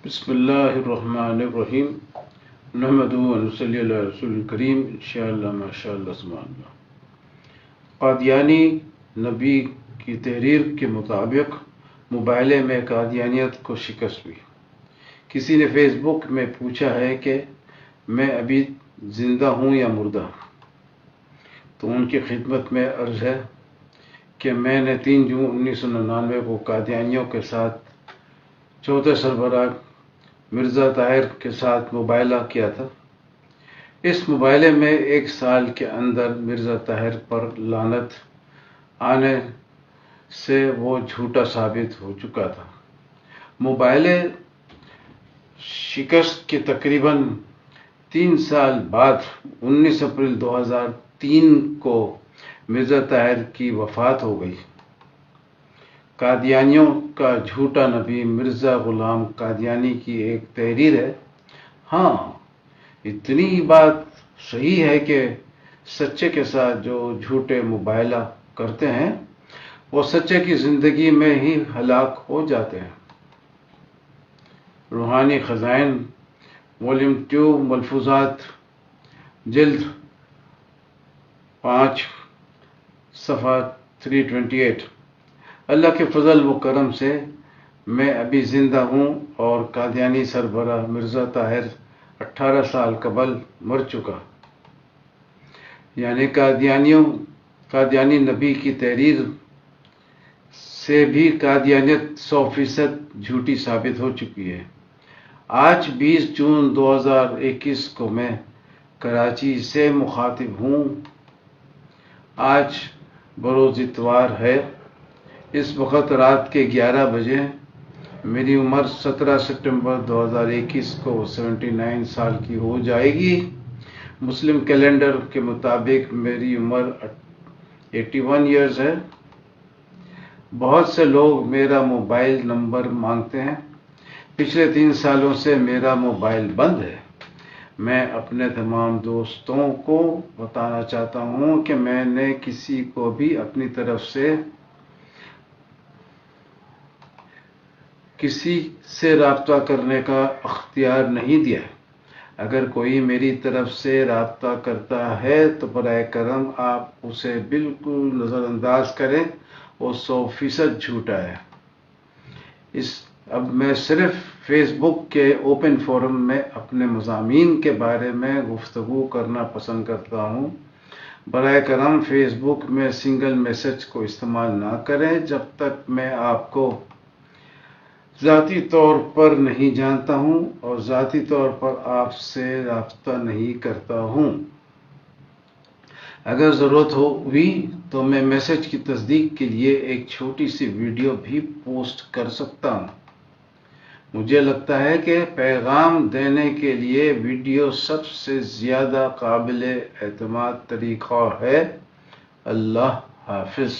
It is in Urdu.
بسم اللہ الرحمن الرحیم نحمدہ و نصلی علی رسول الکریم انشاءاللہ ماشاءاللہ سبحان اللہ۔ قادیانی نبی کی تحریر کے مطابق مباہلے میں قادیانیت کو شکست ہوئی۔ کسی نے فیس بک میں پوچھا ہے کہ میں ابھی زندہ ہوں یا مردہ، تو ان کی خدمت میں عرض ہے کہ میں نے 3 جون 1999 کو قادیانیوں کے ساتھ چوتھے سربراہ مرزا طاہر کے ساتھ مباہلہ کیا تھا۔ اس مباہلے میں 1 سال کے اندر مرزا طاہر پر لعنت آنے سے وہ جھوٹا ثابت ہو چکا تھا۔ مباہلے شکست کے تقریباً 3 سال بعد 19 اپریل 2003 کو مرزا طاہر کی وفات ہو گئی۔ قادیانیوں کا جھوٹا نبی مرزا غلام قادیانی کی ایک تحریر ہے۔ ہاں، اتنی بات صحیح ہے کہ سچے کے ساتھ جو جھوٹے مباہلہ کرتے ہیں وہ سچے کی زندگی میں ہی ہلاک ہو جاتے ہیں۔ روحانی خزائن والیوم 2 ملفوظات جلد 5 صفحہ 328۔ اللہ کے فضل و کرم سے میں ابھی زندہ ہوں اور قادیانی سربراہ مرزا طاہر 18 سال قبل مر چکا۔ یعنی قادیانی نبی کی تحریر سے بھی قادیانیت 100% جھوٹی ثابت ہو چکی ہے۔ آج 20 جون 2021 کو میں کراچی سے مخاطب ہوں۔ آج بروز اتوار ہے۔ اس وقت رات کے 11 بجے۔ میری عمر 17 ستمبر 2021 کو 79 سال کی ہو جائے گی۔ مسلم کیلنڈر کے مطابق میری عمر 81 ایئرز ہے۔ بہت سے لوگ میرا موبائل نمبر مانگتے ہیں۔ پچھلے 3 سالوں سے میرا موبائل بند ہے۔ میں اپنے تمام دوستوں کو بتانا چاہتا ہوں کہ میں نے کسی کو بھی اپنی طرف سے کسی سے رابطہ کرنے کا اختیار نہیں دیا ہے۔ اگر کوئی میری طرف سے رابطہ کرتا ہے تو براہ کرم آپ اسے بالکل نظر انداز کریں، وہ 100% جھوٹا ہے۔ اب میں صرف فیس بک کے اوپن فورم میں اپنے مضامین کے بارے میں گفتگو کرنا پسند کرتا ہوں۔ براہ کرم فیس بک میں سنگل میسج کو استعمال نہ کریں جب تک میں آپ کو ذاتی طور پر نہیں جانتا ہوں اور ذاتی طور پر آپ سے رابطہ نہیں کرتا ہوں۔ اگر ضرورت ہوئی تو میں میسج کی تصدیق کے لیے ایک چھوٹی سی ویڈیو بھی پوسٹ کر سکتا ہوں۔ مجھے لگتا ہے کہ پیغام دینے کے لیے ویڈیو سب سے زیادہ قابل اعتماد طریقہ ہے۔ اللہ حافظ۔